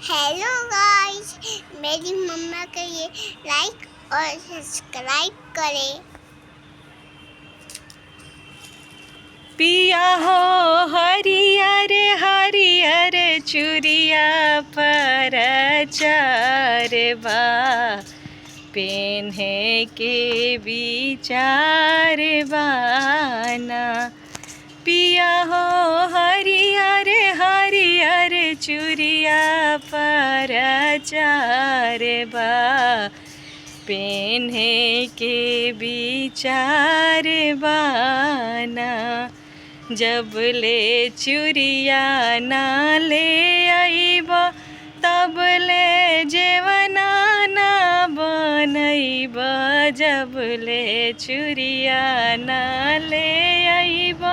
Hello guys, मेरी mama के लिए लाइक और सब्सक्राइब करें। पिया हो हरियर हरियर चूड़िया पर चारबा पेन्हे के विचार बाना। पिया हो हरियर हरियर चूड़िया पर चारबा पेन्हे के विचार बाना। जब ले चूड़िया ना ले आइब तब ले जेवना ना बनैब। जब ले चूड़िया ना ले आइब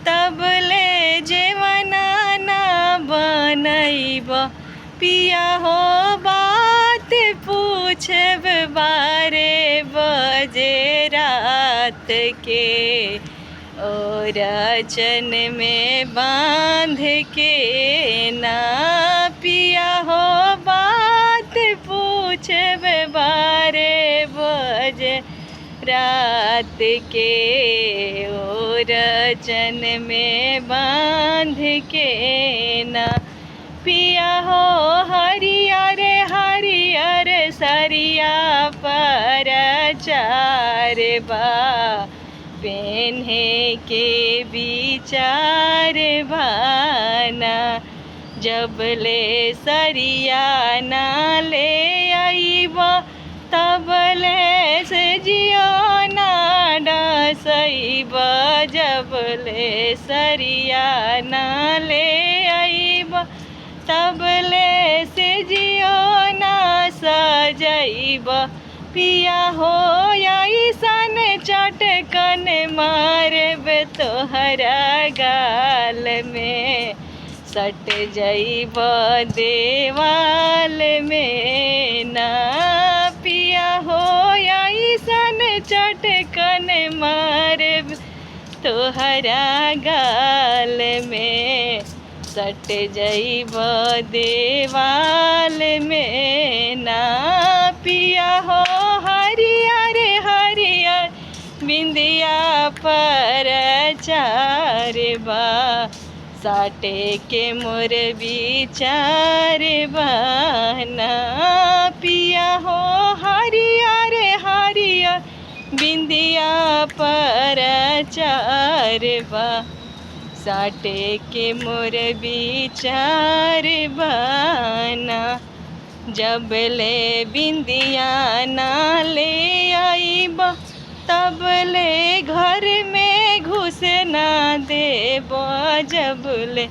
तब ले जेवना ना बनैब। पिया हो बात पूछब 12 बजे रात के और चन में बांध के ना। पिया हो बात पूछब 12 बजे रात के और चन में बांध के ना। पिया हो हरियर हरियर सरिया पर चारबा पेन्हे के विचार बाना। जब ले सरिया ना ले आइब तब ले से जियो ना डसैब। जब ले सरिया ना ले आइब तब ले से जियो ना सजैब। पिया हो ऐसन चटकन मारब तोहरा गाल में सट जइब देवाल में ना। पिया हो ऐसन चटकन मारब तोहरा गाल में सट जइब देवाल में ना। पिया हो हरियर हरियर बिंदिया पर चारबा साटे के मोर विचार बाना। पिया हो हरियर हरियर बिंदिया पर चारबा साटे के मोर विचार बाना। जब ले बिंदिया ना ले आइब तब ले घर में घुस ना देब। जब ले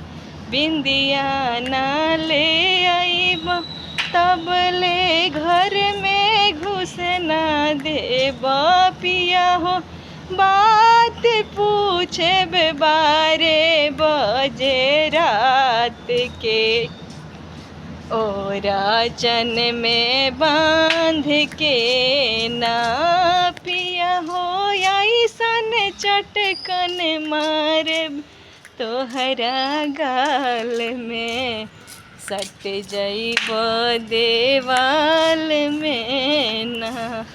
बिंदिया ना ले आइब तब ले घर में घुस ना देब। पिया हो बात पूछब 12 बजे रात के और चन में बांध के ना। पिया हो ऐसन चटकन मारब तोहरा गाल में सट जइब देवाल में ना।